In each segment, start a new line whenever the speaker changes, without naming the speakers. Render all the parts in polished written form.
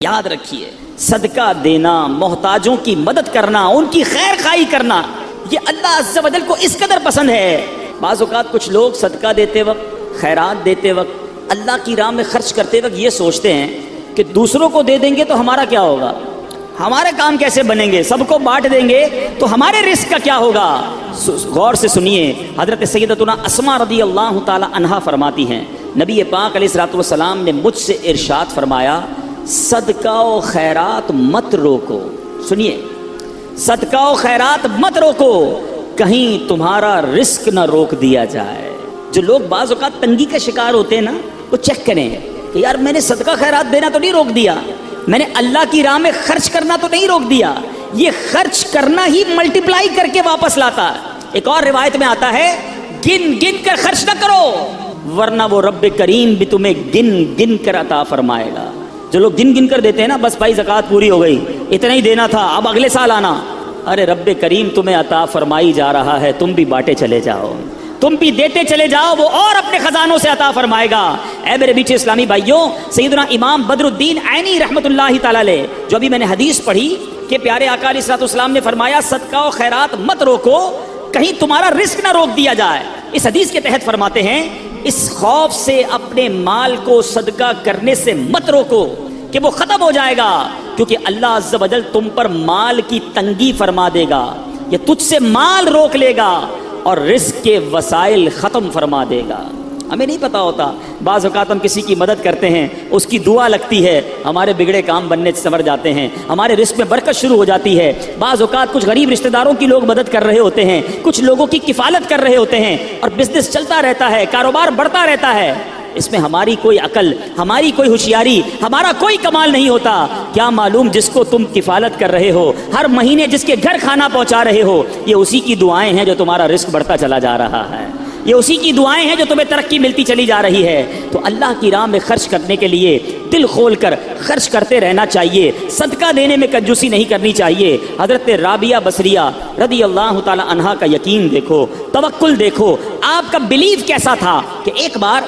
یاد رکھیے، صدقہ دینا، محتاجوں کی مدد کرنا، ان کی خیر خواہی کرنا، یہ اللہ عز و جل کو اس قدر پسند ہے۔ بعض اوقات کچھ لوگ صدقہ دیتے وقت، خیرات دیتے وقت، اللہ کی راہ میں خرچ کرتے وقت یہ سوچتے ہیں کہ دوسروں کو دے دیں گے تو ہمارا کیا ہوگا، ہمارے کام کیسے بنیں گے، سب کو بانٹ دیں گے تو ہمارے رزق کا کیا ہوگا۔ غور سے سنیے، حضرت سیدتنا اسماء رضی اللہ تعالی عنہا فرماتی ہیں، نبی پاک علیہ الصلوۃ والسلام نے مجھ سے ارشاد فرمایا، صدقہ و خیرات مت روکو۔ سنیے، صدقہ و خیرات مت روکو، کہیں تمہارا رزق نہ روک دیا جائے۔ جو لوگ بعض اوقات تنگی کا شکار ہوتے ہیں نا، وہ چیک کریں کہ یار میں نے صدقہ خیرات دینا تو نہیں روک دیا، میں نے اللہ کی راہ میں خرچ کرنا تو نہیں روک دیا۔ یہ خرچ کرنا ہی ملٹیپلائی کر کے واپس لاتا ہے۔ ایک اور روایت میں آتا ہے، گن گن کر خرچ نہ کرو ورنہ وہ رب کریم بھی تمہیں گن گن کر عطا فرمائے گا۔ جو لوگ گن گن کر دیتے ہیں نا، بس بھائی زکوٰۃ پوری ہو گئی، اتنا ہی دینا تھا، اب اگلے سال آنا، ارے رب کریم تمہیں عطا فرمائی جا رہا ہے، تم بھی بانٹے چلے جاؤ، تم بھی دیتے چلے جاؤ، وہ اور اپنے خزانوں سے عطا فرمائے گا۔ اے میرے بیچے اسلامی بھائیوں، سیدنا امام بدر الدین عینی رحمۃ اللہ تعالی علیہ، جو ابھی میں نے حدیث پڑھی کہ پیارے آقا علیہ الصلوۃ والسلام نے فرمایا صدقہ و خیرات مت روکو، کہیں تمہارا رزق نہ روک دیا جائے۔ اس حدیث کے تحت فرماتے ہیں، اس خوف سے اپنے مال کو صدقہ کرنے سے مت روکو کہ وہ ختم ہو جائے گا، کیونکہ اللہ عز و جل تم پر مال کی تنگی فرما دے گا، یا تجھ سے مال روک لے گا اور رزق کے وسائل ختم فرما دے گا۔ ہمیں نہیں پتا ہوتا، بعض اوقات ہم کسی کی مدد کرتے ہیں، اس کی دعا لگتی ہے، ہمارے بگڑے کام بننے سے سنور جاتے ہیں، ہمارے رزق میں برکت شروع ہو جاتی ہے۔ بعض اوقات کچھ غریب رشتہ داروں کی لوگ مدد کر رہے ہوتے ہیں، کچھ لوگوں کی کفالت کر رہے ہوتے ہیں، اور بزنس چلتا رہتا ہے، کاروبار بڑھتا رہتا ہے۔ اس میں ہماری کوئی عقل، ہماری کوئی ہوشیاری، ہمارا کوئی کمال نہیں ہوتا۔ کیا معلوم جس کو تم کفالت کر رہے ہو، ہر مہینے جس کے گھر کھانا پہنچا رہے ہو، یہ اسی کی دعائیں ہیں جو تمہارا رزق بڑھتا چلا جا رہا ہے، یہ اسی کی دعائیں ہیں جو تمہیں ترقی ملتی چلی جا رہی ہے۔ تو اللہ کی راہ میں خرچ کرنے کے لیے دل کھول کر خرچ کرتے رہنا چاہیے، صدقہ دینے میں کنجوسی نہیں کرنی چاہیے۔ حضرت رابعہ بصریہ رضی اللہ تعالی عنہا کا یقین دیکھو، توکل دیکھو، آپ کا بلیف کیسا تھا کہ ایک بار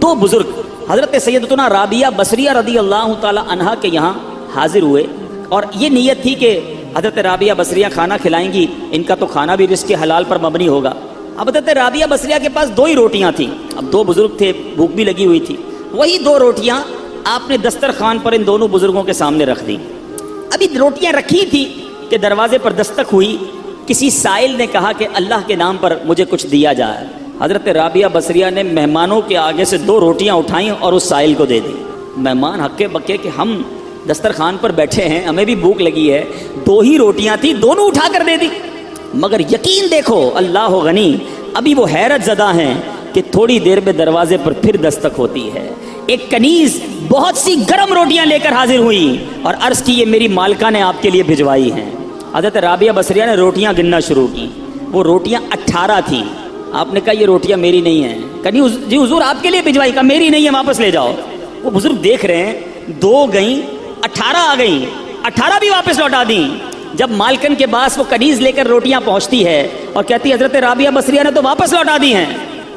دو بزرگ حضرت سیدتنا رابعہ بصریہ رضی اللہ تعالی عنہا کے یہاں حاضر ہوئے، اور یہ نیت تھی کہ حضرت رابعہ بصریہ کھانا کھلائیں گی، ان کا تو کھانا بھی رزق حلال پر مبنی ہوگا۔ اب حضرت رابعہ بصریہ کے پاس 2 ہی روٹیاں تھیں، اب 2 بزرگ تھے، بھوک بھی لگی ہوئی تھی، وہی 2 روٹیاں آپ نے دسترخوان پر ان دونوں بزرگوں کے سامنے رکھ دیں۔ ابھی روٹیاں رکھی تھی کہ دروازے پر دستک ہوئی، کسی سائل نے کہا کہ اللہ کے نام پر مجھے کچھ دیا جائے۔ حضرت رابعہ بصریہ نے مہمانوں کے آگے سے 2 روٹیاں اٹھائیں اور اس سائل کو دے دی۔ مہمان ہکے بکے کہ ہم دسترخوان پر بیٹھے ہیں، ہمیں بھی بھوک لگی ہے، 2 ہی روٹیاں تھیں، دونوں اٹھا کر دے دی۔ مگر یقین دیکھو، اللہ غنی، ابھی وہ حیرت زدہ ہیں کہ تھوڑی دیر میں دروازے پر پھر دستک ہوتی ہے۔ ایک کنیز بہت سی گرم روٹیاں لے کر حاضر ہوئی اور عرض کی، یہ میری مالکہ نے آپ کے لیے بھجوائی ہیں۔ حضرت رابعہ بصریہ نے روٹیاں گننا شروع کی، وہ روٹیاں 18 تھیں۔ آپ نے کہا یہ روٹیاں میری نہیں ہیں۔ کنی جی حضور آپ کے لیے بھجوائی، کہا میری نہیں ہے، واپس لے جاؤ۔ وہ بزرگ دیکھ رہے ہیں، 2 گئیں، 18 آ گئیں، 18 بھی واپس لوٹا دیں۔ جب مالکن کے پاس وہ کنیز لے کر روٹیاں پہنچتی ہے اور کہتی ہے حضرت رابعہ بصریہ نے تو واپس لوٹا دی ہیں۔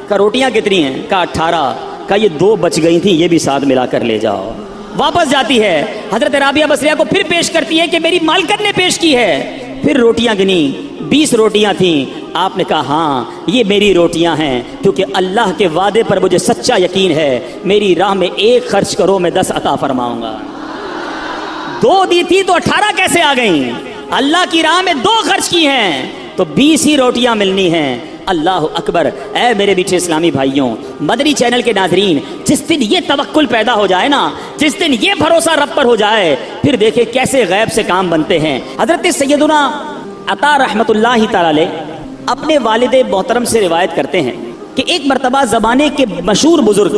کہا روٹیاں کتنی ہیں؟ کہا 18۔ کہا یہ 2 بچ گئی تھیں، یہ بھی ساتھ ملا کر لے جاؤ۔ واپس جاتی ہے، حضرت رابعہ بصریہ کو پھر پیش کرتی ہے کہ میری مالکن نے پیش کی ہے۔ پھر روٹیاں گنی، 20 روٹیاں تھیں۔ آپ نے کہا ہاں یہ میری روٹیاں ہیں، کیونکہ اللہ کے وعدے پر مجھے سچا یقین ہے، میری راہ میں 1 خرچ کرو میں 10 عطا فرماؤں گا۔ 2 دی تھی تو 18 کیسے آ گئیں؟ اللہ کی راہ میں 2 خرچ کی ہیں تو 20 ہی روٹیاں ملنی ہیں۔ اللہ اکبر۔ اے میرے میٹھے اسلامی بھائیوں، مدنی چینل کے ناظرین، جس دن یہ توکل پیدا ہو جائے نا، جس دن یہ بھروسہ رب پر ہو جائے، پھر دیکھیں کیسے غیب سے کام بنتے ہیں۔ حضرت سیدنا عطا رحمۃ اللہ تعالی علیہ اپنے والد محترم سے روایت کرتے ہیں کہ ایک مرتبہ زمانے کے مشہور بزرگ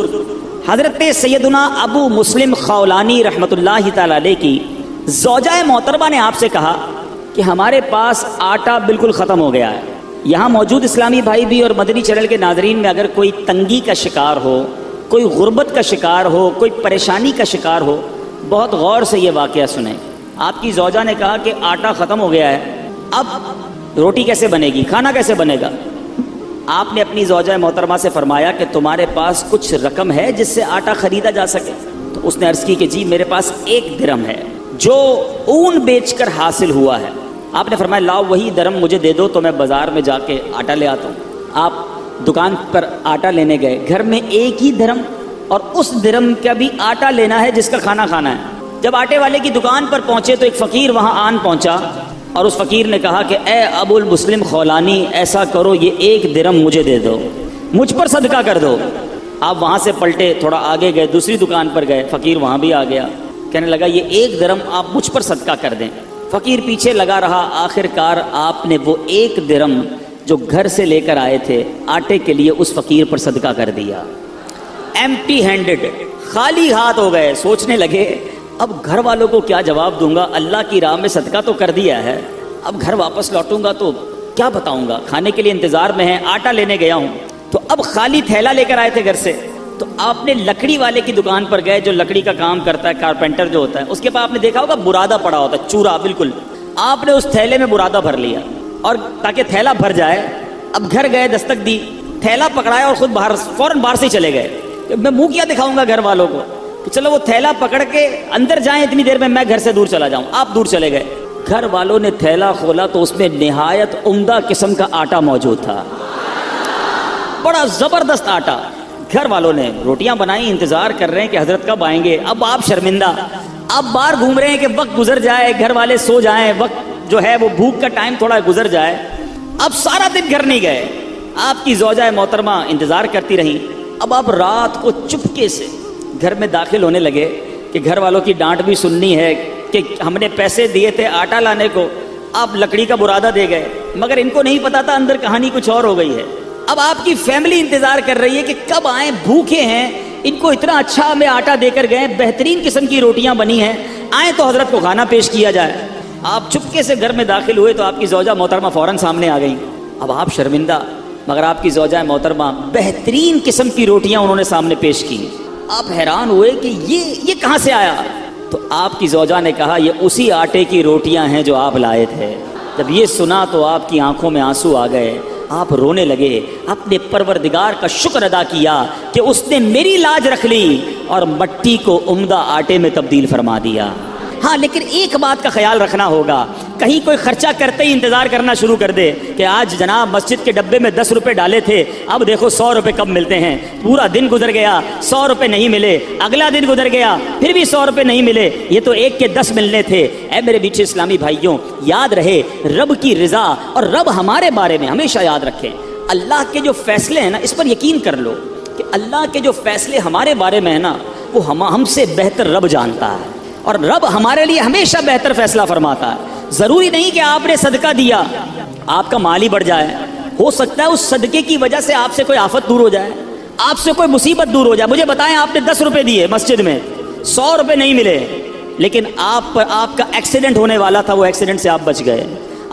حضرت سیدنا ابو مسلم خولانی رحمۃ اللہ تعالی علیہ کی زوجہ محترمہ نے آپ سے کہا کہ ہمارے پاس آٹا بالکل ختم ہو گیا ہے۔ یہاں موجود اسلامی بھائی بھی اور مدنی چینل کے ناظرین میں اگر کوئی تنگی کا شکار ہو، کوئی غربت کا شکار ہو، کوئی پریشانی کا شکار ہو، بہت غور سے یہ واقعہ سنیں۔ آپ کی زوجہ نے کہا کہ آٹا ختم ہو گیا ہے، اب روٹی کیسے بنے گی، کھانا کیسے بنے گا؟ آپ نے اپنی زوجہ محترمہ سے فرمایا کہ تمہارے پاس کچھ رقم ہے جس سے آٹا خریدا جا سکے؟ تو اس نے عرض کی کہ جی میرے پاس 1 درم ہے جو اون بیچ کر حاصل ہوا ہے. آپ نے فرمایا لاؤ وہی درم مجھے دے دو تو میں بازار میں جا کے آٹا لے آتا ہوں. آپ دکان پر آٹا لینے گئے, گھر میں 1 ہی درم اور اس درم کا بھی آٹا لینا ہے جس کا کھانا کھانا ہے. جب آٹے والے کی دکان پر پہنچے تو ایک فقیر وہاں آن پہنچا اور اس فقیر نے کہا کہ اے ابو المسلم خولانی, ایسا کرو یہ 1 درم مجھے دے دو, مجھ پر صدقہ کر دو. آپ وہاں سے پلٹے, تھوڑا آگے گئے, دوسری دکان پر گئے, فقیر وہاں بھی آ گیا, کہنے لگا یہ 1 درم آپ مجھ پر صدقہ کر دیں. فقیر پیچھے لگا رہا, آخر کار آپ نے وہ 1 درم جو گھر سے لے کر آئے تھے آٹے کے لیے اس فقیر پر صدقہ کر دیا. ایمٹی ہینڈڈ, خالی ہاتھ ہو گئے. سوچنے لگے اب گھر والوں کو کیا جواب دوں گا, اللہ کی راہ میں صدقہ تو کر دیا ہے, اب گھر واپس لوٹوں گا تو کیا بتاؤں گا, کھانے کے لیے انتظار میں ہے, آٹا لینے گیا ہوں. تو اب خالی تھیلا لے کر آئے تھے گھر سے. تو آپ نے لکڑی والے کی دکان پر گئے جو لکڑی کا کام کرتا ہے, کارپینٹر جو ہوتا ہے, اس کے پاس آپ نے دیکھا ہوگا برادہ پڑا ہوتا ہے, چورا بالکل. آپ نے اس تھیلے میں برادہ بھر لیا اور تاکہ تھیلا بھر جائے, اب گھر گئے, دستک دی, تھیلا پکڑایا اور خود باہر فوراً باہر سے چلے گئے. میں منہ کیا دکھاؤں گا گھر والوں کو کہ چلو وہ تھیلا پکڑ کے اندر جائیں, اتنی دیر میں گھر سے دور چلا جاؤں. آپ دور چلے گئے. گھر والوں نے تھیلا کھولا تو اس میں نہایت عمدہ قسم کا آٹا موجود تھا, بڑا زبردست آٹا. گھر والوں نے روٹیاں بنائی, انتظار کر رہے ہیں کہ حضرت کب آئیں گے. اب آپ شرمندہ, آپ باہر گھوم رہے ہیں کہ وقت گزر جائے, گھر والے سو جائیں, وقت جو ہے وہ بھوک کا ٹائم تھوڑا گزر جائے. اب سارا دن گھر نہیں گئے, آپ کی زوجہ محترمہ انتظار کرتی رہیں. اب آپ رات کو چپکے سے گھر میں داخل ہونے لگے کہ گھر والوں کی ڈانٹ بھی سننی ہے کہ ہم نے پیسے دیے تھے آٹا لانے کو, آپ لکڑی کا برادہ دے گئے, مگر ان کو نہیں پتا تھا اندر کہانی کچھ اور ہو گئی ہے. اب آپ کی فیملی انتظار کر رہی ہے کہ کب آئیں, بھوکے ہیں, ان کو اتنا اچھا ہمیں آٹا دے کر گئے, بہترین قسم کی روٹیاں بنی ہیں, آئیں تو حضرت کو کھانا پیش کیا جائے. آپ چپکے سے گھر میں داخل ہوئے تو آپ کی زوجہ محترمہ فوراً سامنے آ گئیں. اب آپ شرمندہ, مگر آپ کی زوجہ محترمہ بہترین قسم کی روٹیاں انہوں نے سامنے پیش کی. آپ حیران ہوئے کہ یہ کہاں سے آیا. تو آپ کی زوجہ نے کہا یہ اسی آٹے کی روٹیاں ہیں جو آپ لائے تھے. جب یہ سنا تو آپ کی آنکھوں میں آنسو آ گئے, آپ رونے لگے, اپنے پروردگار کا شکر ادا کیا کہ اس نے میری لاج رکھ لی اور مٹی کو عمدہ آٹے میں تبدیل فرما دیا. ہاں لیکن ایک بات کا خیال رکھنا ہوگا, کہیں کوئی خرچہ کرتے ہی انتظار کرنا شروع کر دے کہ آج جناب مسجد کے ڈبے میں 10 روپے ڈالے تھے, اب دیکھو 100 روپے کب ملتے ہیں. پورا دن گزر گیا, 100 روپے نہیں ملے, اگلا دن گزر گیا, پھر بھی 100 روپے نہیں ملے, یہ تو 1 کے 10 ملنے تھے. اے میرے میٹھے اسلامی بھائیوں, یاد رہے رب کی رضا اور رب ہمارے بارے میں ہمیشہ یاد رکھیں. اللہ کے جو فیصلے ہیں نا, اس پر یقین کر لو کہ اللہ کے جو فیصلے ہمارے بارے میں ہیں نا, وہ ہم سے بہتر رب جانتا ہے, اور رب ہمارے لیے ہمیشہ بہتر فیصلہ فرماتا ہے. ضروری نہیں کہ آپ نے صدقہ دیا آپ کا مال ہی بڑھ جائے, ہو سکتا ہے اس صدقے کی وجہ سے آپ سے کوئی آفت دور ہو جائے, آپ سے کوئی مصیبت دور ہو جائے. مجھے بتائیں, آپ نے 10 روپے دیے مسجد میں, 100 روپے نہیں ملے, لیکن آپ کا ایکسیڈنٹ ہونے والا تھا, وہ ایکسیڈنٹ سے آپ بچ گئے.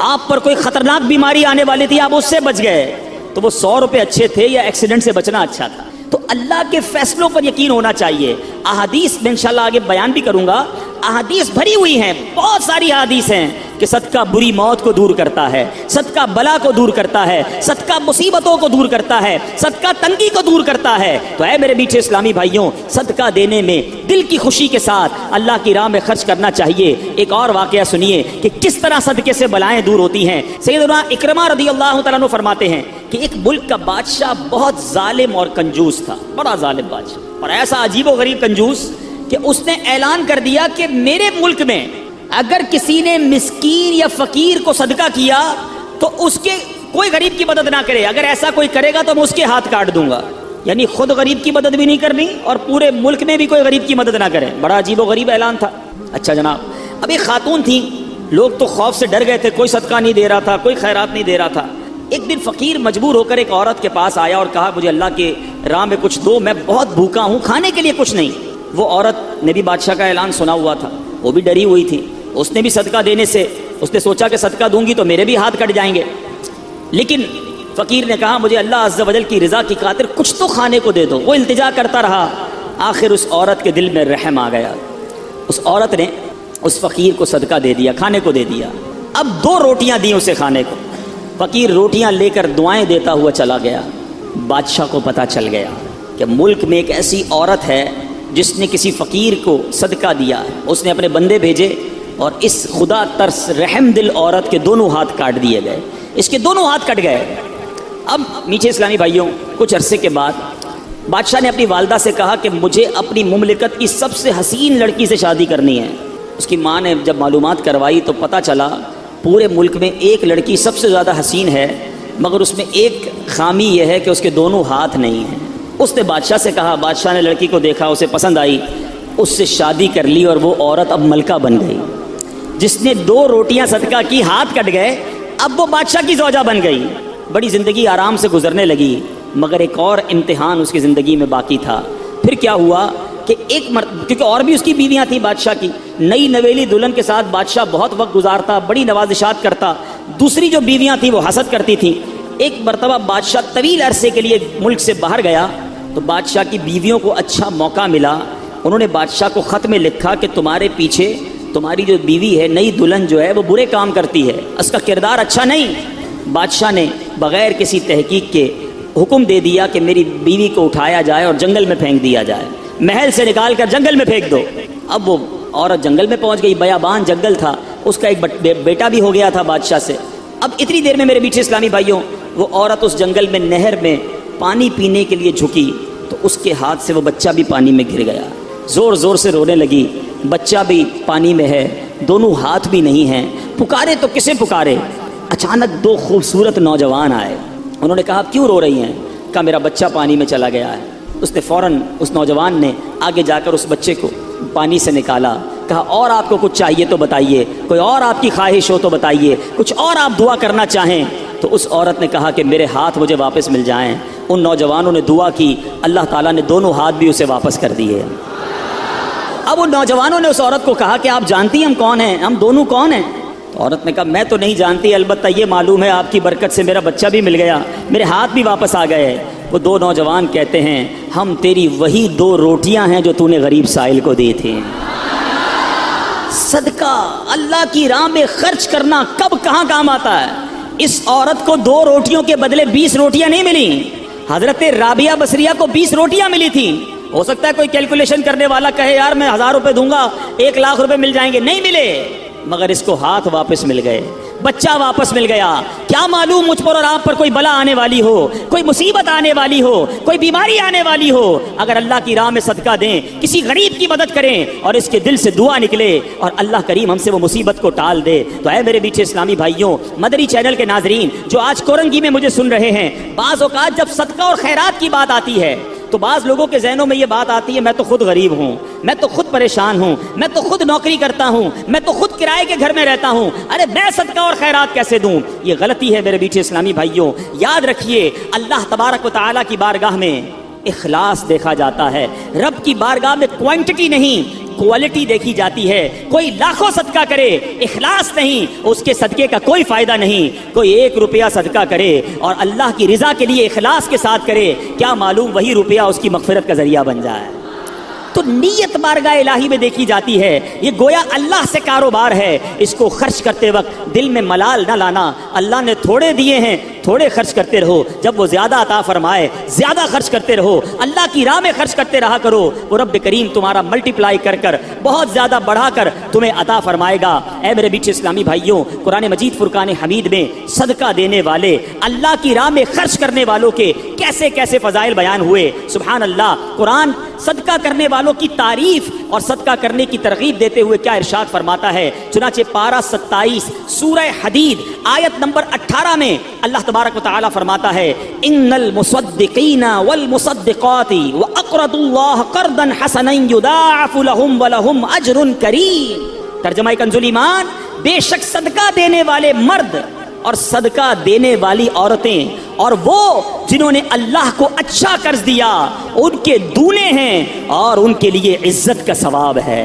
آپ پر کوئی خطرناک بیماری آنے والی تھی, آپ اس سے بچ گئے. تو وہ 100 روپے اچھے تھے یا ایکسیڈنٹ سے بچنا اچھا تھا؟ تو اللہ کے فیصلوں پر یقین ہونا چاہیے. احادیث میں انشاءاللہ آگے بیان بھی کروں گا, احادیث بھری ہوئی ہیں, بہت ساری احادیث ہیں کہ صدقہ بری موت کو دور کرتا ہے, صدقہ بلا کو دور کرتا ہے, صدقہ مصیبتوں کو دور کرتا ہے, صدقہ تنگی کو دور کرتا ہے. تو اے میرے میٹھے اسلامی بھائیوں, صدقہ دینے میں دل کی خوشی کے ساتھ اللہ کی راہ میں خرچ کرنا چاہیے. ایک اور واقعہ سنیے کہ کس طرح صدقے سے بلائیں دور ہوتی ہیں. سیدنا اکرمہ رضی اللہ تعالیٰ عنہ فرماتے ہیں کہ ایک ملک کا بادشاہ بہت ظالم اور کنجوس تھا, بڑا ظالم بادشاہ, اور ایسا عجیب و غریب کنجوس کہ اس نے اعلان کر دیا کہ میرے ملک میں اگر کسی نے مسکین یا فقیر کو صدقہ کیا تو اس کے کوئی غریب کی مدد نہ کرے, اگر ایسا کوئی کرے گا تو میں اس کے ہاتھ کاٹ دوں گا. یعنی خود غریب کی مدد بھی نہیں کرنی اور پورے ملک میں بھی کوئی غریب کی مدد نہ کرے. بڑا عجیب و غریب اعلان تھا. اچھا جناب, اب ایک خاتون تھی, لوگ تو خوف سے ڈر گئے تھے, کوئی صدقہ نہیں دے رہا تھا, کوئی خیرات نہیں دے رہا تھا. ایک دن فقیر مجبور ہو کر ایک عورت کے پاس آیا اور کہا مجھے اللہ کے راہ میں کچھ دو, میں بہت بھوکا ہوں, کھانے کے لیے کچھ نہیں. وہ عورت نے بھی بادشاہ کا اعلان سنا ہوا تھا, وہ بھی ڈری ہوئی تھی, اس نے بھی صدقہ دینے سے اس نے سوچا کہ صدقہ دوں گی تو میرے بھی ہاتھ کٹ جائیں گے. لیکن فقیر نے کہا مجھے اللہ عز و جل کی رضا کی خاطر کچھ تو کھانے کو دے دو. وہ التجا کرتا رہا, آخر اس عورت کے دل میں رحم آ گیا. اس عورت نے اس فقیر کو صدقہ دے دیا, کھانے کو دے دیا. اب 2 روٹیاں دیں اسے کھانے کو. فقیر روٹیاں لے کر دعائیں دیتا ہوا چلا گیا. بادشاہ کو پتہ چل گیا کہ ملک میں ایک ایسی عورت ہے جس نے کسی فقیر کو صدقہ دیا، اس نے اپنے بندے بھیجے اور اس خدا ترس رحم دل عورت کے دونوں ہاتھ کاٹ دیے گئے، اس کے دونوں ہاتھ کٹ گئے۔ اب میٹھے اسلامی بھائیوں، کچھ عرصے کے بعد بادشاہ نے اپنی والدہ سے کہا کہ مجھے اپنی مملکت کی سب سے حسین لڑکی سے شادی کرنی ہے۔ اس کی ماں نے جب معلومات کروائی تو پتہ چلا پورے ملک میں ایک لڑکی سب سے زیادہ حسین ہے، مگر اس میں ایک خامی یہ ہے کہ اس کے دونوں ہاتھ نہیں ہیں۔ اس نے بادشاہ سے کہا، بادشاہ نے لڑکی کو دیکھا، اسے پسند آئی، اس سے شادی کر لی اور وہ عورت اب ملکہ بن گئی۔ جس نے 2 روٹیاں صدقہ کی، ہاتھ کٹ گئے، اب وہ بادشاہ کی زوجہ بن گئی۔ بڑی زندگی آرام سے گزرنے لگی، مگر ایک اور امتحان اس کی زندگی میں باقی تھا۔ پھر کیا ہوا کہ کیونکہ اور بھی اس کی بیویاں تھیں بادشاہ کی، نئی نویلی دلہن کے ساتھ بادشاہ بہت وقت گزارتا، بڑی نوازشات کرتا، دوسری جو بیویاں تھیں وہ حسد کرتی تھیں۔ ایک مرتبہ بادشاہ طویل عرصے کے لیے ملک سے باہر گیا تو بادشاہ کی بیویوں کو اچھا موقع ملا، انہوں نے بادشاہ کو خط میں لکھا کہ تمہارے پیچھے تمہاری جو بیوی ہے، نئی دلہن جو ہے، وہ برے کام کرتی ہے، اس کا کردار اچھا نہیں۔ بادشاہ نے بغیر کسی تحقیق کے حکم دے دیا کہ میری بیوی کو اٹھایا جائے اور جنگل میں پھینک دیا جائے، محل سے نکال کر جنگل میں پھینک دو۔ اب وہ عورت جنگل میں پہنچ گئی، بیابان جنگل تھا، اس کا ایک بیٹا بھی ہو گیا تھا بادشاہ سے۔ اب اتنی دیر میں میرے میٹھے اسلامی بھائیوں، وہ عورت اس جنگل میں نہر میں پانی پینے کے لیے جھکی تو اس کے ہاتھ سے وہ بچہ بھی پانی میں گر گیا، زور زور سے رونے لگی، بچہ بھی پانی میں ہے، دونوں ہاتھ بھی نہیں ہیں، پکارے تو کسے پکارے؟ اچانک 2 خوبصورت نوجوان آئے، انہوں نے کہا کیوں رو رہی ہیں؟ کہا میرا بچہ پانی میں چلا گیا ہے۔ اس نے فوراً اس نوجوان نے آگے جا کر اس بچے کو پانی سے نکالا، کہا اور آپ کو کچھ چاہیے تو بتائیے، کوئی اور آپ کی خواہش ہو تو بتائیے، کچھ اور آپ دعا کرنا چاہیں۔ تو اس عورت نے کہا کہ میرے ہاتھ مجھے واپس مل جائیں۔ ان نوجوانوں نے دعا کی، اللہ تعالیٰ نے دونوں ہاتھ بھی اسے واپس کر دیے۔ اب ان نوجوانوں نے اس عورت کو کہا کہ آپ جانتی ہیں ہم کون ہیں، ہم دونوں کون ہیں؟ تو عورت نے کہا میں تو نہیں جانتی، البتہ یہ معلوم ہے آپ کی برکت سے میرا بچہ بھی مل گیا، میرے ہاتھ بھی واپس آ گئے۔ وہ 2 نوجوان کہتے ہیں ہم تیری وہی 2 روٹیاں ہیں جو تو نے غریب سائل کو دی تھی۔ صدقہ اللہ کی راہ میں خرچ کرنا کب کہاں کام آتا ہے؟ اس عورت کو 2 روٹیوں کے بدلے 20 روٹیاں نہیں ملی، حضرت رابعہ بصریہ کو 20 روٹیاں ملی تھی۔ ہو سکتا ہے کوئی کیلکولیشن کرنے والا کہے یار میں 1000 روپے دوں گا 1 لاکھ روپے مل جائیں گے، نہیں ملے، مگر اس کو ہاتھ واپس مل گئے، بچہ واپس مل گیا۔ کیا معلوم مجھ پر اور آپ پر کوئی بلا آنے والی ہو، کوئی مصیبت آنے والی ہو، کوئی بیماری آنے والی ہو، اگر اللہ کی راہ میں صدقہ دیں، کسی غریب کی مدد کریں اور اس کے دل سے دعا نکلے اور اللہ کریم ہم سے وہ مصیبت کو ٹال دے۔ تو اے میرے میٹھے اسلامی بھائیوں، مدری چینل کے ناظرین جو آج کورنگی میں مجھے سن رہے ہیں، بعض اوقات جب صدقہ اور خیرات کی بات آتی ہے تو بعض لوگوں کے ذہنوں میں یہ بات آتی ہے میں تو خود غریب ہوں، میں تو خود پریشان ہوں، میں تو خود نوکری کرتا ہوں، میں تو خود کرائے کے گھر میں رہتا ہوں، ارے میں صدقہ اور خیرات کیسے دوں؟ یہ غلطی ہے میرے میٹھے اسلامی بھائیوں۔ یاد رکھیے اللہ تبارک و تعالیٰ کی بارگاہ میں اخلاص دیکھا جاتا ہے، رب کی بارگاہ میں کوانٹٹی نہیں کوالٹی دیکھی جاتی ہے۔ کوئی لاکھوں صدقہ کرے، اخلاص نہیں، اس کے صدقے کا کوئی فائدہ نہیں۔ کوئی 1 روپیہ صدقہ کرے اور اللہ کی رضا کے لیے اخلاص کے ساتھ کرے، کیا معلوم وہی روپیہ اس کی مغفرت کا ذریعہ بن جائے۔ تو نیت بارگاہ الہی میں دیکھی جاتی ہے، یہ گویا اللہ سے کاروبار ہے۔ اس کو خرچ کرتے وقت دل میں ملال نہ لانا، اللہ نے تھوڑے دیے ہیں تھوڑے خرچ کرتے رہو، جب وہ زیادہ عطا فرمائے زیادہ خرچ کرتے رہو، اللہ کی راہ میں خرچ کرتے رہا کرو، وہ رب کریم تمہارا ملٹیپلائی کر کر بہت زیادہ بڑھا کر تمہیں عطا فرمائے گا۔ اے میرے میٹھے اسلامی بھائیوں، قرآن مجید فرقان حمید میں صدقہ دینے والے، اللہ کی راہ میں خرچ کرنے والوں کے کیسے کیسے فضائل بیان ہوئے، سبحان اللہ۔ قرآن صدقہ کرنے والوں کی تعریف اور صدقہ کرنے کی ترغیب دیتے ہوئے کیا ارشاد فرماتا ہے؟ چنانچہ پارہ 27 سورہ حدید آیت نمبر 18 میں اللہ تبارک و تعالی فرماتا ہے ان المصدقین والمصدقات واقرضوا اللہ قرضا حسنا یضاعف لهم ولهم اجر کریم۔ ترجمہ کنز ایمان، بے شک صدقہ دینے والے مرد اور صدقہ دینے والی عورتیں اور وہ جنہوں نے اللہ کو اچھا قرض دیا ان کے دونے ہیں اور ان کے لیے عزت کا ثواب ہے۔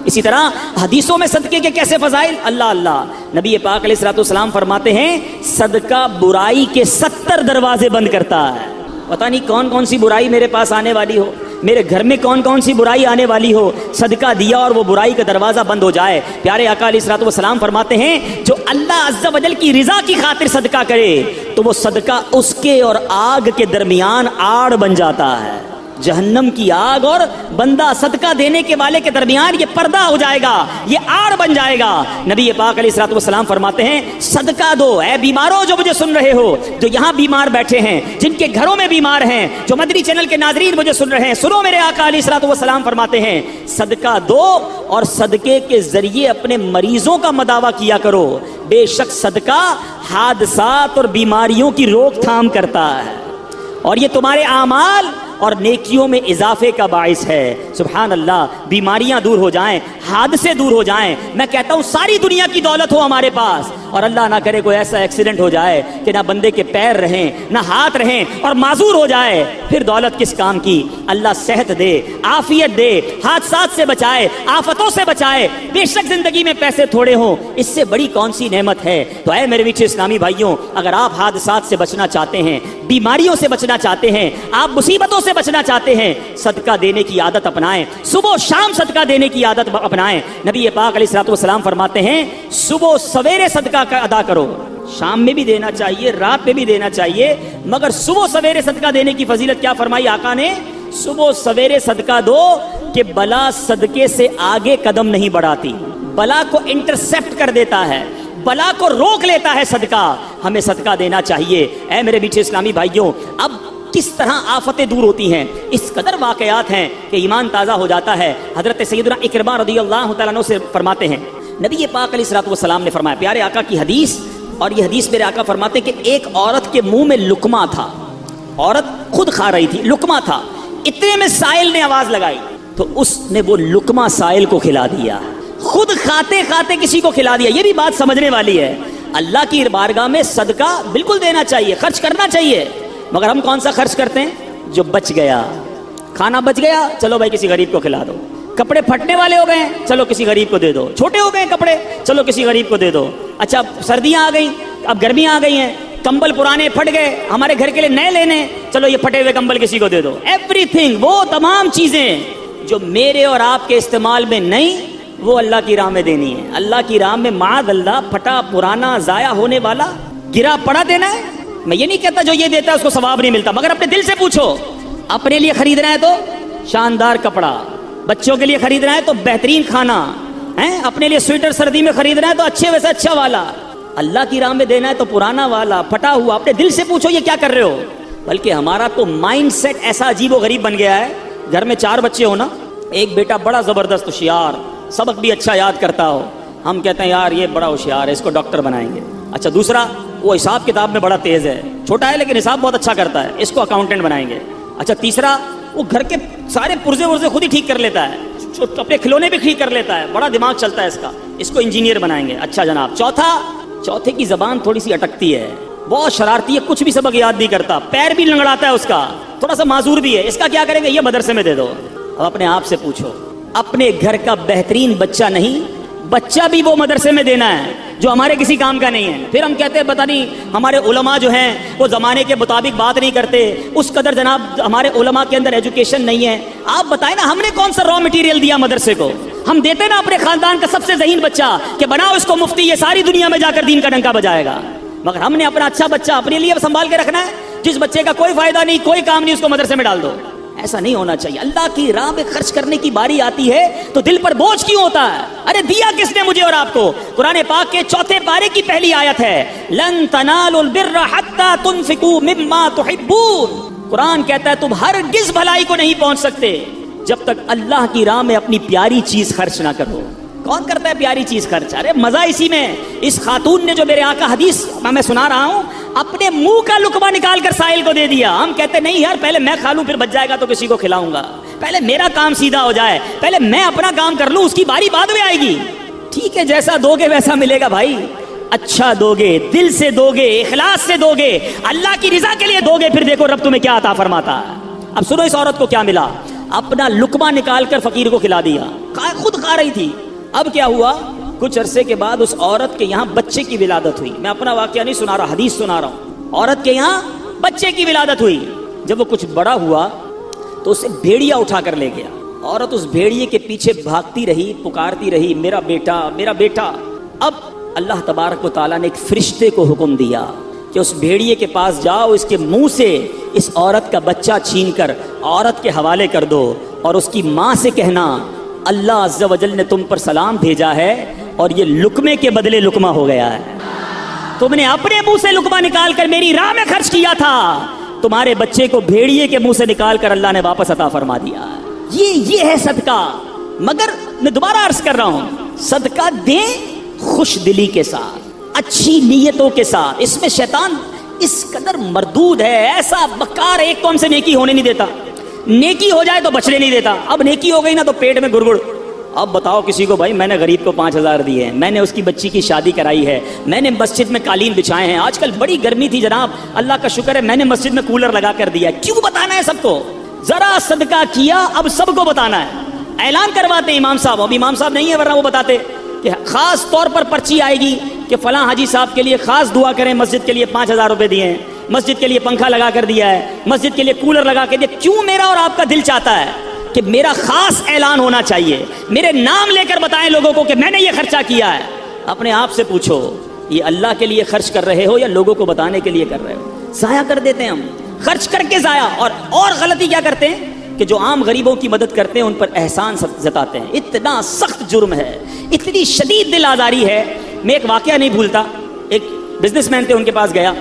اسی طرح حدیثوں میں صدقے کے کیسے فضائل، اللہ نبی پاک علیہ الصلوۃ والسلام فرماتے ہیں صدقہ برائی کے 70 دروازے بند کرتا ہے۔ پتہ نہیں کون کون سی برائی میرے پاس آنے والی ہو، میرے گھر میں کون کون سی برائی آنے والی ہو، صدقہ دیا اور وہ برائی کا دروازہ بند ہو جائے۔ پیارے آقا علیہ الصلوۃ والسلام فرماتے ہیں جو اللہ عز و جل کی رضا کی خاطر صدقہ کرے تو وہ صدقہ اس کے اور آگ کے درمیان آڑ بن جاتا ہے۔ جہنم کی آگ اور بندہ صدقہ دینے کے والے کے درمیان یہ پردہ ہو جائے گا، یہ آڑ بن جائے گا۔ نبی پاک علیہ الصلوۃ والسلام فرماتے ہیں صدقہ دو اے بیماروں جو مجھے سن رہے ہو، جو یہاں بیمار بیٹھے ہیں، جن کے گھروں میں بیمار ہیں، جو مدنی چینل کے ناظرین مجھے سن رہے ہیں، سنو میرے آقا علیہ الصلوۃ والسلام فرماتے ہیں صدقہ دو اور صدقے کے ذریعے اپنے مریضوں کا مداوا کیا کرو، بے شک صدقہ حادثات اور بیماریوں کی روک تھام کرتا ہے اور یہ تمہارے اعمال اور نیکیوں میں اضافے کا باعث ہے۔ سبحان اللہ، بیماریاں دور ہو جائیں، حادثے دور ہو جائیں، میں کہتا ہوں ساری دنیا کی دولت ہو ہمارے پاس اور اللہ نہ کرے کوئی ایسا ایکسیڈنٹ ہو جائے کہ نہ بندے کے پیر رہیں نہ ہاتھ رہیں اور معذور ہو جائے، پھر دولت کس کام کی؟ اللہ صحت دے، عافیت دے، حادثات سے بچائے، آفتوں سے بچائے۔ بے شک زندگی میں پیسے تھوڑے ہوں، اس سے بڑی کون سی نعمت ہے؟ تو اے میرے میٹھے اسلامی بھائیوں، اگر آپ حادثات سے بچنا چاہتے ہیں، بیماریوں سے بچنا چاہتے ہیں، آپ مصیبتوں سے بچنا چاہتے ہیں، صدقہ دینے کی عادت اپنائیں، صبح و شام صدقہ دینے کی عادت اپنائیں۔ نبی پاک علیہ الصلوۃ والسلام فرماتے ہیں صبح سویرے صدقہ کا ادا کرو، شام میں بھی دینا چاہیے، رات میں بھی دینا چاہیے، مگر صبح سویرے صدقہ دینے کی فضیلت کیا فرمائی آقا نے؟ صبح سویرے صدقہ دو کہ بلا صدقے سے آگے قدم نہیں بڑھاتی، بلا کو انٹرسپٹ کر دیتا ہے، بلا کو روک لیتا ہے صدقہ۔ ہمیں صدقہ دینا چاہیے۔ اے میرے میٹھے اسلامی بھائیوں، اب کس طرح آفتیں دور ہوتی ہیں، اس قدر واقعات ہیں کہ ایمان تازہ ہو جاتا ہے۔ حضرت سیدنا اکرمہ رضی اللہ تعالیٰ عنہ سے فرماتے ہیں نبی پاک علیہ الصلوۃ والسلام نے فرمایا، پیارے آقا کی حدیث، اور یہ حدیث میرے آقا فرماتے ہیں کہ ایک عورت کے منہ میں لقمہ تھا، عورت خود کھا رہی تھی، لقمہ تھا، اتنے میں سائل نے آواز لگائی تو اس نے وہ لقمہ سائل کو کھلا دیا، خود کھاتے کھاتے کسی کو کھلا دیا۔ یہ بھی بات سمجھنے والی ہے، اللہ کی بارگاہ میں صدقہ بالکل دینا چاہیے، خرچ کرنا چاہیے، مگر ہم کون سا خرچ کرتے ہیں؟ جو بچ گیا، کھانا بچ گیا، چلو بھائی کسی غریب کو کھلا دو، کپڑے پھٹنے والے ہو گئے، چلو کسی غریب کو دے دو، چھوٹے ہو گئے کپڑے، چلو کسی غریب کو دے دو، اچھا سردیاں آ گئیں، اب گرمیاں آ گئی ہیں، کمبل پرانے پھٹ گئے، ہمارے گھر کے لیے نئے لینے، چلو یہ پھٹے ہوئے کمبل کسی کو دے دو۔ ایوری تھنگ، وہ تمام چیزیں جو میرے اور آپ کے استعمال میں نہیں، وہ اللہ کی راہ میں دینی ہے۔ اللہ کی راہ میں معاذ اللہ پھٹا پرانا ضائع ہونے والا گرا پڑا دینا ہے۔ میں یہ نہیں کہتا جو یہ دیتا ہے اس کو ثواب نہیں ملتا، مگر اپنے دل سے پوچھو، اپنے لیے خریدنا ہے تو شاندار کپڑا، بچوں کے لیے خریدنا ہے تو بہترین کھانا، اپنے لیے سویٹر سردی میں خریدنا ہے تو اچھے ویسے اچھا والا، اللہ کی راہ میں دینا ہے تو پرانا والا پھٹا ہوا۔ اپنے دل سے پوچھو یہ کیا کر رہے ہو؟ بلکہ ہمارا تو مائنڈ سیٹ ایسا عجیب و غریب بن گیا ہے، گھر میں 4 بچے ہو نا، ایک بیٹا بڑا زبردست ہوشیار، سبق بھی اچھا یاد کرتا ہو، ہم کہتے ہیں یار یہ بڑا ہوشیار ہے، اس کو ڈاکٹر بنائیں گے۔ اچھا دوسرا، وہ حساب کتاب میں بڑا تیز ہے، چھوٹا ہے لیکن حساب بہت اچھا کرتا ہے، اس کو اکاؤنٹنٹ بنائیں گے۔ اچھا تیسرا، وہ گھر کے سارے پرزے ورزے خود ہی ٹھیک کر لیتا ہے، اپنے کھلونے بھی ٹھیک کر لیتا ہے، بڑا دماغ چلتا ہے اس کا، اس کو انجینئر بنائیں گے۔ اچھا جناب، چوتھے کی زبان تھوڑی سی اٹکتی ہے، بہت شرارتی ہے، کچھ بھی سبق یاد نہیں کرتا، پیر بھی لنگڑاتا ہے اس کا، تھوڑا سا معذور بھی ہے، اس کا کیا کریں گے؟ یہ مدرسے میں دے دو۔ اب اپنے آپ سے پوچھو، اپنے گھر کا بہترین بچہ نہیں، بچہ بھی وہ مدرسے میں دینا ہے جو ہمارے کسی کام کا نہیں ہے۔ پھر ہم کہتے ہیں پتہ نہیں ہمارے علماء جو ہیں وہ زمانے کے مطابق بات نہیں کرتے، اس قدر جناب ہمارے علماء کے اندر ایجوکیشن نہیں ہے۔ آپ بتائیں نا، ہم نے کون سا را مٹیریل دیا مدرسے کو؟ ہم دیتے نا اپنے خاندان کا سب سے ذہین بچہ کہ بناؤ اس کو مفتی، یہ ساری دنیا میں جا کر دین کا ڈنکا بجائے گا، مگر ہم نے اپنا اچھا بچہ اپنے لیے سنبھال کے رکھنا ہے، جس بچے کا کوئی فائدہ نہیں، کوئی کام نہیں، اس کو مدرسے میں ڈال دو۔ ایسا نہیں ہونا چاہیے۔ اللہ کی راہ میں خرچ کرنے کی باری آتی ہے تو دل پر بوجھ کیوں ہوتا ہے؟ ارے دیا کس نے مجھے اور آپ کو؟ قرآن پاک کے 4 پارے کی پہلی آیت ہے، لن تنالوا البر حتى تنفقوا مما تحبون۔ قرآن کہتا ہے تم ہرگز بھلائی کو نہیں پہنچ سکتے جب تک اللہ کی راہ میں اپنی پیاری چیز خرچ نہ کرو۔ کون کرتا ہے پیاری چیز خرچ؟ ارے مزہ اسی میں۔ اس خاتون نے جو میرے آقا حدیث میں سنا رہا ہوں، اپنے منہ کا لقمہ نکال کر سائل کو دے دیا۔ ہم کہتے نہیں یار، پہلے میں کھا لوں، پھر بچ جائے گا تو کسی کو کھلاؤں گا، پہلے میرا کام سیدھا ہو جائے، پہلے میں اپنا کام کر لوں، اس کی باری بعد میں آئے گی۔ ٹھیک ہے، جیسا دو گے ویسا ملے گا بھائی، اچھا دو گے، دل سے دو گے، اخلاص سے دو گے، اللہ کی رضا کے لیے دو گے، پھر دیکھو رب تمہیں کیا عطا فرماتا ہے۔ اب سنو اس عورت کو کیا ملا، اپنا لقمہ نکال کر فقیر کو کھلا دیا، خود کھا رہی تھی۔ اب کیا ہوا، کچھ عرصے کے بعد اس عورت کے یہاں بچے کی ولادت ہوئی۔ میں اپنا واقعہ نہیں سنا رہا، حدیث سنا رہا ہوں۔ عورت کے یہاں بچے کی ولادت ہوئی۔ جب وہ کچھ بڑا ہوا تو اسے بھیڑیا اٹھا کر لے گیا۔ عورت اس بھیڑیے کے پیچھے بھاگتی رہی، پکارتی رہی، میرا بیٹا، میرا بیٹا۔ اب اللہ تبارک و تعالیٰ نے ایک فرشتے کو حکم دیا کہ اس بھیڑیے کے پاس جاؤ، اس کے منہ سے اس عورت کا بچہ چھین کر عورت کے حوالے کر دو اور اس کی ماں سے کہنا اللہ عز و جل نے تم پر سلام بھیجا ہے اور یہ لقمے کے بدلے لقمہ ہو گیا ہے، تم نے اپنے منہ سے لقمہ نکال کر میری راہ میں خرچ کیا تھا، تمہارے بچے کو بھیڑیے کے منہ سے نکال کر اللہ نے واپس عطا فرما دیا۔ یہ ہے صدقہ۔ مگر میں دوبارہ عرض کر رہا ہوں، صدقہ دیں خوش دلی کے ساتھ، اچھی نیتوں کے ساتھ۔ اس میں شیطان اس قدر مردود ہے، ایسا بکار ایک تو ہم سے نیکی ہونے نہیں دیتا، نیکی ہو جائے تو بچنے نہیں دیتا، اب نیکی ہو گئی نا تو پیٹ میں گڑگڑ۔ اب بتاؤ کسی کو بھائی میں نے غریب کو 5,000 دیے ہیں، میں نے اس کی بچی کی شادی کرائی ہے، میں نے مسجد میں قالین بچھائے ہیں، آج کل بڑی گرمی تھی جناب، اللہ کا شکر ہے میں نے مسجد میں کولر لگا کر دیا ہے۔ کیوں بتانا ہے سب کو؟ ذرا صدقہ کیا اب سب کو بتانا ہے۔ اعلان کرواتے ہیں امام صاحب، اب امام صاحب نہیں ہے ورنہ وہ بتاتے کہ خاص طور پر پرچی آئے گی کہ فلاں حاجی صاحب کے لیے خاص دعا کریں، مسجد کے لیے 5,000 روپے دیے ہیں، مسجد کے لیے پنکھا لگا کر دیا ہے، مسجد کے لیے کولر لگا کے دیا۔ کیوں میرا اور آپ کا دل چاہتا ہے کہ میرا خاص اعلان ہونا چاہیے، میرے نام لے کر بتائیں لوگوں کو کہ میں نے یہ خرچہ کیا ہے؟ اپنے آپ سے پوچھو یہ اللہ کے لیے خرچ کر رہے ہو یا لوگوں کو بتانے کے لیے کر رہے ہو؟ ضائع کر دیتے ہیں ہم، خرچ کر کے ضائع۔ اور غلطی کیا کرتے ہیں کہ جو عام غریبوں کی مدد کرتے ہیں ان پر احسان جتاتے ہیں۔ اتنا سخت جرم ہے، اتنی شدید دل آزاری ہے۔ میں ایک واقعہ نہیں بھولتا، ایک بزنس مین تھے، ان کے پاس گیا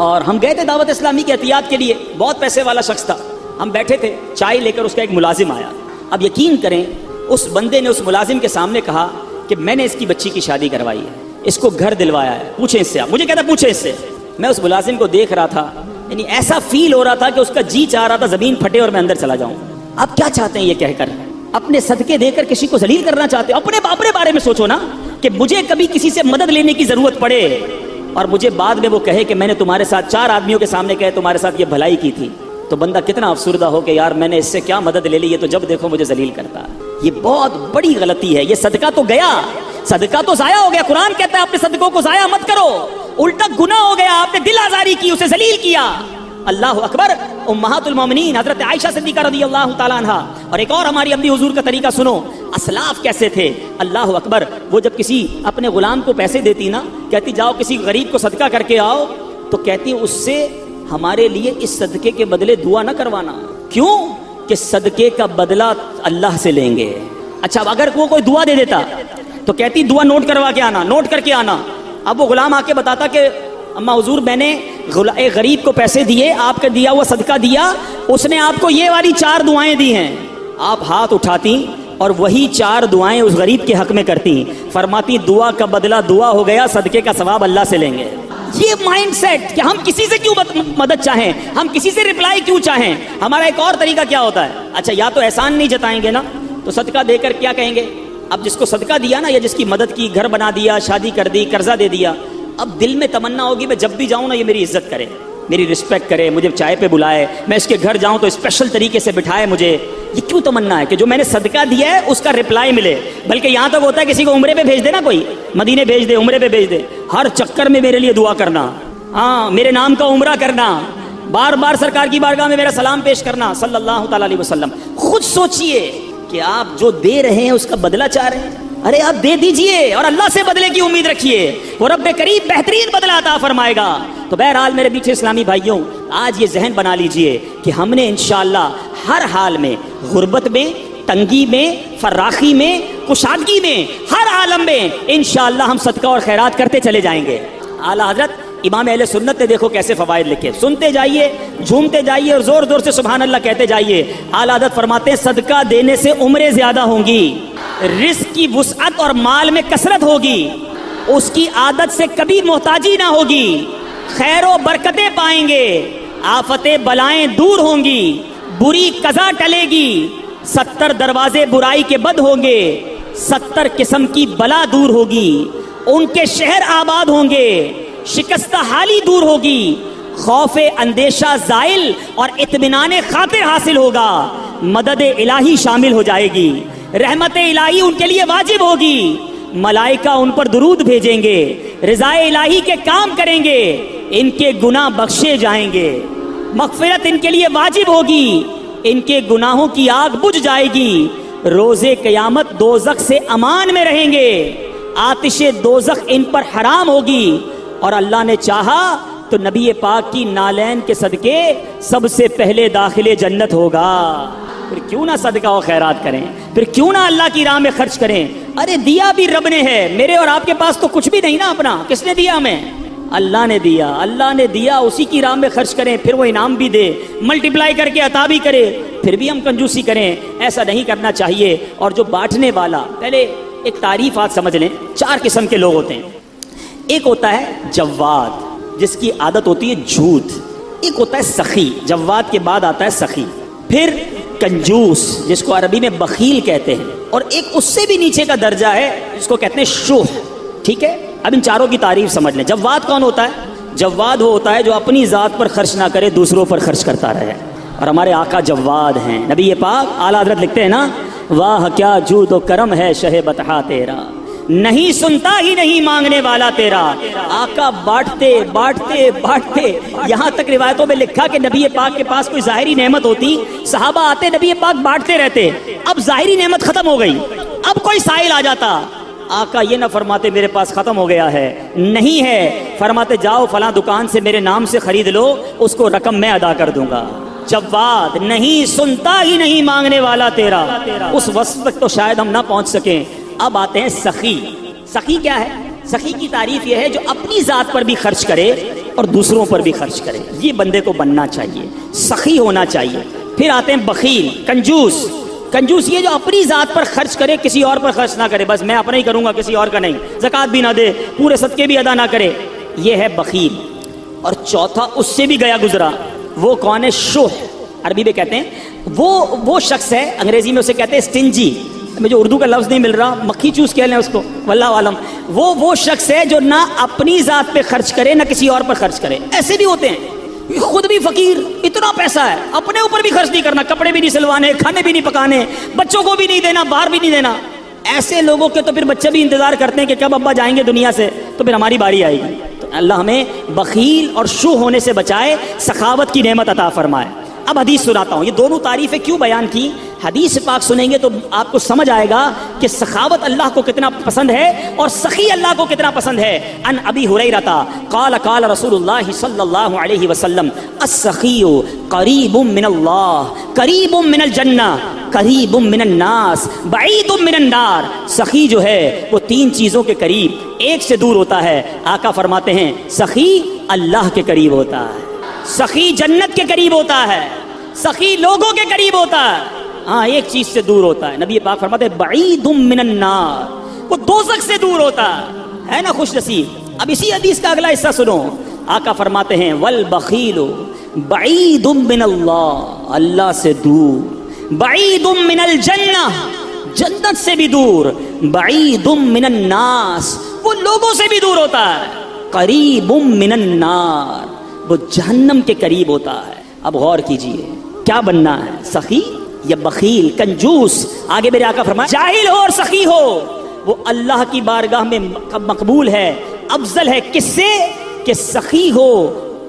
اور ہم گئے تھے دعوت اسلامی کی احتیاط کے لیے، بہت پیسے والا شخص تھا، ہم بیٹھے تھے چائے لے کر، اس کا ایک ملازم آیا۔ اب یقین کریں اس بندے نے اس ملازم کے سامنے کہا کہ میں نے اس کی بچی کی شادی کروائی ہے، اس کو گھر دلوایا ہے، پوچھیں اس سے آپ۔ مجھے کہتا پوچھیں اس سے۔ میں اس ملازم کو دیکھ رہا تھا، یعنی ایسا فیل ہو رہا تھا کہ اس کا جی چاہ رہا تھا زمین پھٹے اور میں اندر چلا جاؤں۔ آپ کیا چاہتے ہیں یہ کہہ کر؟ اپنے صدقے دے کر کسی کو ذلیل کرنا چاہتے ہو؟ اپنے بارے میں سوچو نا کہ مجھے کبھی کسی سے مدد لینے کی ضرورت پڑے اور مجھے بعد میں وہ کہے کہ میں نے تمہارے ساتھ 4 آدمیوں کے سامنے کہے تمہارے ساتھ یہ بھلائی کی تھی، تو بندہ کتنا افسردہ ہو کہ یار میں نے اس سے کیا مدد لے لی، یہ تو جب دیکھو مجھے ذلیل کرتا ہے۔ یہ بہت بڑی غلطی ہے۔ یہ صدقہ تو گیا، صدقہ تو ضائع ہو گیا۔ قرآن کہتا ہے اپنے صدقوں کو ضائع مت کرو، الٹا گناہ ہو گیا، آپ نے دل آزاری کی، اسے ذلیل کیا۔ اللہ اکبر۔ امہات المومنین حضرت عائشہ صدیقہ رضی اللہ تعالیٰ عنہ، اور ایک اور ہماری امی حضور کا طریقہ سنو، اسلاف کیسے تھے۔ اللہ اکبر۔ وہ جب کسی اپنے غلام کو پیسے دیتی نا، کہتی جاؤ کسی غریب کو صدقہ کر کے آؤ، تو کہتی اس سے ہمارے لیے اس صدقے کے بدلے دعا نہ کروانا۔ کیوں؟ کہ صدقے کا بدلہ اللہ سے لیں گے۔ اچھا اگر وہ کوئی دعا دے دیتا تو کہتی دعا نوٹ کروا کے آنا، نوٹ کر کے آنا۔ اب وہ غلام آ کے بتاتا کہ اما حضور میں نے ایک غریب کو پیسے دیے، آپ کا دیا ہوا صدقہ دیا، اس نے آپ کو یہ والی 4 دعائیں دی ہیں۔ آپ ہاتھ اٹھاتی اور وہی 4 دعائیں اس غریب کے حق میں کرتی، فرماتی دعا کا بدلہ دعا ہو گیا، صدقے کا ثواب اللہ سے لیں گے۔ یہ مائنڈ سیٹ کہ ہم کسی سے کیوں مدد چاہیں، ہم کسی سے رپلائی کیوں چاہیں۔ ہمارا ایک اور طریقہ کیا ہوتا ہے، اچھا یا تو احسان نہیں جتائیں گے نا، تو صدقہ دے کر کیا کہیں گے؟ اب جس کو صدقہ دیا نا یا جس کی مدد کی، گھر بنا دیا، شادی کر دی، قرضہ دے دیا، اب دل میں تمنا ہوگی میں جب بھی جاؤں نا یہ میری عزت کرے، میری رسپیکٹ کرے، مجھے چائے پہ بلائے، میں اس کے گھر جاؤں تو اسپیشل طریقے سے بٹھائے مجھے۔ یہ کیوں تمنا ہے کہ جو میں نے صدقہ دیا ہے اس کا رپلائی ملے؟ بلکہ یہاں تک ہوتا ہے کسی کو عمرے پہ بھیج دے نا، کوئی مدینے بھیج دے، عمرے پہ بھیج دے، ہر چکر میں میرے لیے دعا کرنا، ہاں میرے نام کا عمرہ کرنا، بار بار سرکار کی بارگاہ میں میرا سلام پیش کرنا صلی اللہ تعالیٰ علیہ وسلم۔ خود سوچئے کہ آپ جو دے رہے ہیں اس کا بدلہ چاہ رہے ہیں، ارے آپ دے دیجئے اور اللہ سے بدلے کی امید رکھیے، وہ رب کریم بہترین بدلہ عطا فرمائے گا۔ تو بہرحال میرے میٹھے اسلامی بھائیوں، آج یہ ذہن بنا لیجئے کہ ہم نے انشاءاللہ ہر حال میں، غربت میں، تنگی میں، فراخی میں، کشادگی میں، ہر عالم میں انشاءاللہ ہم صدقہ اور خیرات کرتے چلے جائیں گے۔ اعلیٰ حضرت امام اہل سنت نے دیکھو کیسے فوائد لکھے، سنتے جائیے، جھومتے جائیے اور زور زور سے سبحان اللہ کہتے جائیے۔ اعلیٰ حضرت فرماتے ہیں صدقہ دینے سے عمریں زیادہ ہوں گی، رزق کی وسعت اور مال میں کثرت ہوگی، اس کی عادت سے کبھی محتاجی نہ ہوگی، خیر و برکتیں پائیں گے، آفتیں بلائیں دور ہوں گی، بری قضا ٹلے گی، 70 دروازے برائی کے بند ہوں گے، 70 قسم کی بلا دور ہوگی، ان کے شہر آباد ہوں گے، شکستہ حالی دور ہوگی، خوف اندیشہ زائل اور اطمینان خاطر حاصل ہوگا، مدد الہی شامل ہو جائے گی، رحمت الہی ان کے لیے واجب ہوگی، ملائکہ ان پر درود بھیجیں گے، رضا الہی کے کام کریں گے، ان کے گناہ بخشے جائیں گے، مغفرت ان کے لیے واجب ہوگی، ان کے گناہوں کی آگ بجھ جائے گی، روز قیامت دوزخ سے امان میں رہیں گے، آتش دوزخ ان پر حرام ہوگی، اور اللہ نے چاہا تو نبی پاک کی نالین کے صدقے سب سے پہلے داخل جنت ہوگا. پھر کیوں نہ صدقہ و خیرات کریں, پھر کیوں نہ اللہ کی راہ میں خرچ کریں. ارے دیا بھی رب نے ہے, میرے اور آپ کے پاس تو کچھ بھی نہیں نا اپنا. کس نے دیا ہمیں؟ اللہ نے دیا. اللہ نے دیا, اسی کی راہ میں خرچ کریں, پھر وہ انعام بھی دے, ملٹیپلائی کر کے عطا بھی کرے, پھر بھی ہم کنجوسی کریں. ایسا نہیں کرنا چاہیے. اور جو بانٹنے والا, پہلے ایک تعریف آج سمجھ لیں. 4 قسم کے لوگ ہوتے ہیں. ایک ہوتا ہے جواد, جس کی عادت ہوتی ہے جھوٹ. ایک ہوتا ہے سخی, جواد کے بعد آتا ہے سخی. پھر کنجوس, جس کو عربی میں بخیل کہتے ہیں. اور ایک اس سے بھی نیچے کا درجہ ہے جس کو کہتے ہیں شوہ. ٹھیک ہے, اب ان چاروں کی تعریف سمجھ لیں. جواد کون ہوتا ہے؟ جواد وہ ہوتا ہے جو اپنی ذات پر خرچ نہ کرے, دوسروں پر خرچ کرتا رہے. اور ہمارے آقا جواد ہیں. نبی پاک اعلیٰ حضرت لکھتے ہیں نا, واہ کیا جود و کرم ہے شہ بطحا تیرا, نہیں سنتا ہی نہیں مانگنے والا تیرا. آقا بانٹتے بانٹتے بانٹتے, یہاں تک روایتوں میں لکھا کہ نبی پاک کے پاس کوئی ظاہری نعمت ہوتی, صحابہ آتے, نبی پاک بانٹتے رہتے. اب ظاہری نعمت ختم ہو گئی, اب کوئی سائل آ جاتا, آقا یہ نہ فرماتے میرے پاس ختم ہو گیا ہے, نہیں ہے, فرماتے جاؤ فلاں دکان سے میرے نام سے خرید لو, اس کو رقم میں ادا کر دوں گا. جواد, نہیں سنتا ہی نہیں مانگنے والا تیرا. اس وصف تک تو شاید ہم نہ پہنچ سکیں. اب آتے ہیں سخی. سخی کیا ہے؟ سخی کی تعریف یہ ہے جو اپنی ذات پر بھی خرچ کرے اور دوسروں پر بھی خرچ کرے. یہ بندے کو بننا چاہیے, سخی ہونا چاہیے. پھر آتے ہیں بخیل, کنجوس. کنجوس یہ جو اپنی ذات پر خرچ کرے, کسی اور پر خرچ نہ کرے, بس میں اپنا ہی کروں گا, کسی اور کا نہیں. زکوٰۃ بھی نہ دے, پورے صدقے بھی ادا نہ کرے, یہ ہے بخیل. اور چوتھا اس سے بھی گیا گزرا, وہ کون ہے؟ شوہ. عربی میں کہتے ہیں وہ شخص ہے, انگریزی میں اسے کہتے ہیں اسٹنجی. مجھے اردو کا لفظ نہیں مل رہا, مکھی چوس کہہ لیں اس کو, واللہ عالم. وہ شخص ہے جو نہ اپنی ذات پہ خرچ کرے نہ کسی اور پر خرچ کرے. ایسے بھی ہوتے ہیں, خود بھی فقیر, اتنا پیسہ ہے, اپنے اوپر بھی خرچ نہیں کرنا, کپڑے بھی نہیں سلوانے, کھانے بھی نہیں پکانے, بچوں کو بھی نہیں دینا, باہر بھی نہیں دینا. ایسے لوگوں کے تو پھر بچے بھی انتظار کرتے ہیں کہ کب ابا جائیں گے دنیا سے, تو پھر ہماری باری آئے گی. تو اللہ ہمیں بخیل اور شوہ ہونے سے بچائے, سخاوت کی نعمت عطا فرمائے. اب حدیث سناتا ہوں. یہ دونوں تعریفیں کیوں بیان کی, حدیث پاک سنیں گے تو آپ کو سمجھ آئے گا کہ سخاوت اللہ کو کتنا پسند ہے اور سخی اللہ کو کتنا پسند ہے. ان ابی ہریرہ قال قال رسول اللہ صلی اللہ علیہ وسلم السخی قریب من اللہ قریب من الجنہ قریب من الناس بعید من النار. سخی جو ہے وہ 3 چیزوں کے قریب, ایک سے دور ہوتا ہے. آقا فرماتے ہیں سخی اللہ کے قریب ہوتا ہے, سخی جنت کے قریب ہوتا ہے, سخی لوگوں کے قریب ہوتا ہے. ہاں, ایک چیز سے دور ہوتا ہے. نبی پاک فرماتے ہیں بعید من النار, وہ دوزخ سے دور ہوتا ہے نا, خوش نصیب. اب اسی حدیث کا اگلا حصہ سنو. آقا فرماتے ہیں والبخیل بعید من اللہ, اللہ سے دور, بعید من الجنہ, جنت سے بھی دور, بعید من الناس, وہ لوگوں سے بھی دور ہوتا ہے, قریب من النار, وہ جہنم کے قریب ہوتا ہے. اب غور کیجئے, کیا بننا ہے, سخی یا بخیل, کنجوس؟ آگے میرے آقا فرمائے جاہل ہو اور سخی ہو, وہ اللہ کی بارگاہ میں مقبول ہے, افضل ہے. کس سے؟ کہ سخی ہو,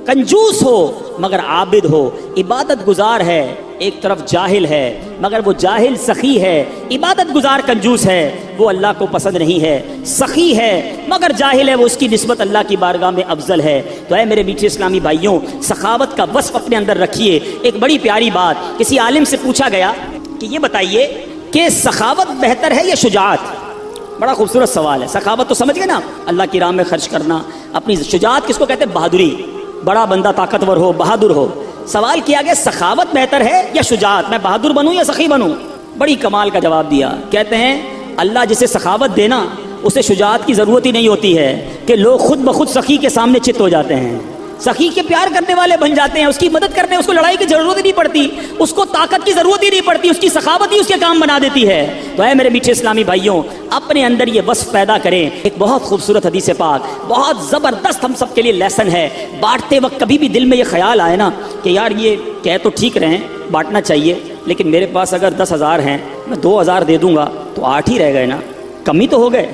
کنجوس ہو مگر عابد ہو, عبادت گزار ہے, ایک طرف جاہل ہے مگر وہ جاہل سخی ہے, عبادت گزار کنجوس ہے, وہ اللہ کو پسند نہیں ہے. سخی ہے مگر جاہل ہے, وہ اس کی نسبت اللہ کی بارگاہ میں افضل ہے. تو اے میرے میٹھے اسلامی بھائیوں, سخاوت کا وصف اپنے اندر رکھیے. ایک بڑی پیاری بات, کسی عالم سے پوچھا گیا کہ یہ بتائیے کہ سخاوت بہتر ہے یا شجاعت؟ بڑا خوبصورت سوال ہے. سخاوت تو سمجھ گئے نا, اللہ کی راہ میں خرچ کرنا, اپنی. شجاعت کس کو کہتے ہیں؟ بہادری, بڑا بندہ طاقتور ہو, بہادر ہو. سوال کیا گیا سخاوت بہتر ہے یا شجاعت, میں بہادر بنوں یا سخی بنوں؟ بڑی کمال کا جواب دیا. کہتے ہیں اللہ جسے سخاوت دینا اسے شجاعت کی ضرورت ہی نہیں ہوتی ہے کہ لوگ خود بخود سخی کے سامنے چت ہو جاتے ہیں, سخی کے پیار کرنے والے بن جاتے ہیں, اس کی مدد کرنے, اس کو لڑائی کی ضرورت ہی نہیں پڑتی, اس کو طاقت کی ضرورت ہی نہیں پڑتی, اس کی سخاوت ہی اس کے کام بنا دیتی ہے. تو اے میرے میٹھے اسلامی بھائیوں, اپنے اندر یہ وصف پیدا کریں. ایک بہت خوبصورت حدیث پاک, بہت زبردست ہم سب کے لیے لیسن ہے. بانٹتے وقت کبھی بھی دل میں یہ خیال آئے نا کہ یار یہ کہہ تو ٹھیک رہے ہیں, بانٹنا چاہیے, لیکن میرے پاس اگر 10,000 ہیں, میں 2,000 دے دوں گا تو 8 ہی رہ گئے نا, کم ہی تو ہو گئے.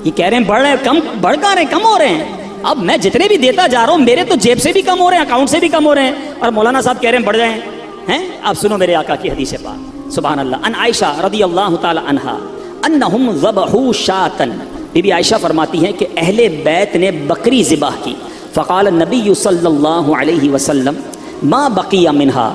یہ کہہ رہے ہیں بڑھ رہے ہیں, کم بڑھ کر رہے ہیں, کم ہو رہے ہیں. اب میں جتنے بھی دیتا جا رہا ہوں میرے تو جیب سے بھی کم ہو رہے ہیں, اکاؤنٹ سے بھی کم ہو رہے ہیں, اور مولانا صاحب کہہ رہے ہیں بڑھ جائیں ہیں. آپ سنو میرے آقا کی حدیث پاک, سبحان اللہ. ان عائشہ رضی اللہ تعالی عنہا انہم ذبحوا شاۃ, بی بی عائشہ فرماتی ہیں کہ اہل بیت نے بکری ذبح کی. فقال النبی صلی اللہ علیہ وسلم ما بقی منہا،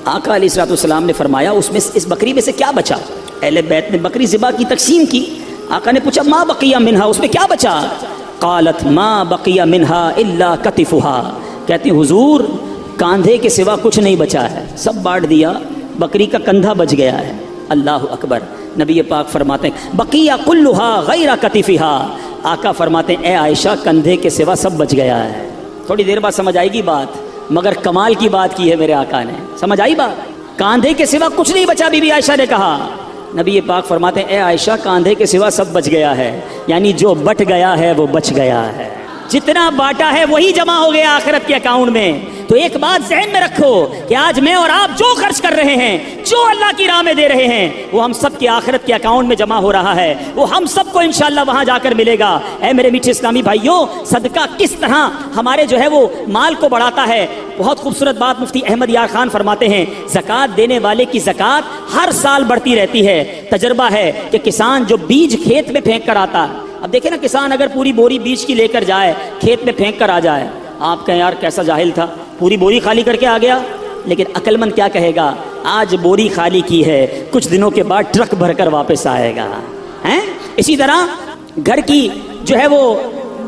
آقا علیہ الصلوۃ والسلام نے فرمایا اس بکری میں سے کیا بچا؟ اہل بیت نے بکری ذبح کی، تقسیم کی، آقا نے پوچھا ما بقی منہا، اس میں کیا بچا؟ قالت ما بقی منہا الا کتفھا، کہتی حضور کاندھے کے سوا کچھ نہیں بچا ہے، سب بانٹ دیا، بکری کا کندھا بچ گیا ہے۔ اللہ اکبر۔ نبی پاک فرماتے ہیں بقیہ کلھا غیر کتفھا، آقا فرماتے ہیں اے عائشہ کندھے کے سوا سب بچ گیا ہے۔ تھوڑی دیر بعد سمجھ آئے گی بات، مگر کمال کی بات کی ہے میرے آقا نے، سمجھ آئی بات؟ کاندھے کے سوا کچھ نہیں بچا، بی بی عائشہ نے کہا۔ نبی پاک فرماتے ہیں اے عائشہ کاندھے کے سوا سب بچ گیا ہے، یعنی جو بٹ گیا ہے وہ بچ گیا ہے، جتنا باٹا ہے وہی جمع ہو گیا آخرت کے اکاؤنٹ میں۔ تو ایک بات ذہن میں رکھو کہ آج میں اور آپ جو خرچ کر رہے ہیں، جو اللہ کی راہ میں دے رہے ہیں، وہ ہم سب کے آخرت کے اکاؤنٹ میں جمع ہو رہا ہے، وہ ہم سب کو انشاءاللہ وہاں جا کر ملے گا۔ اے میرے میٹھے اسلامی بھائیوں، صدقہ کس طرح ہمارے جو ہے وہ مال کو بڑھاتا ہے۔ بہت خوبصورت بات مفتی احمد یار خان فرماتے ہیں، زکوٰۃ دینے والے کی زکوٰۃ ہر سال بڑھتی رہتی ہے۔ تجربہ ہے کہ کسان جو بیج کھیت میں پھینک کر آتا، اب دیکھیں نا کسان اگر پوری بوری بیج کی لے کر جائے، کھیت میں پھینک کر آ جائے، آپ کہیں یار کیسا جاہل تھا، پوری بوری خالی کر کے آ گیا، لیکن عقل مند کیا کہے گا، آج بوری خالی کی ہے، کچھ دنوں کے بعد ٹرک بھر کر واپس آئے گا۔ ہیں اسی طرح گھر کی جو ہے وہ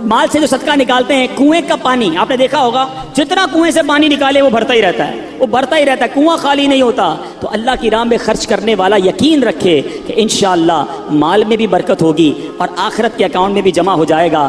مال سے جو صدقہ نکالتے ہیں، کنویں کا پانی آپ نے دیکھا ہوگا، جتنا کنویں سے پانی نکالے وہ بھرتا ہی رہتا ہے، وہ بھرتا ہی رہتا ہے، کنواں خالی نہیں ہوتا۔ تو اللہ کی راہ میں خرچ کرنے والا یقین رکھے کہ انشاءاللہ مال میں بھی برکت ہوگی اور آخرت کے اکاؤنٹ میں بھی جمع ہو جائے گا۔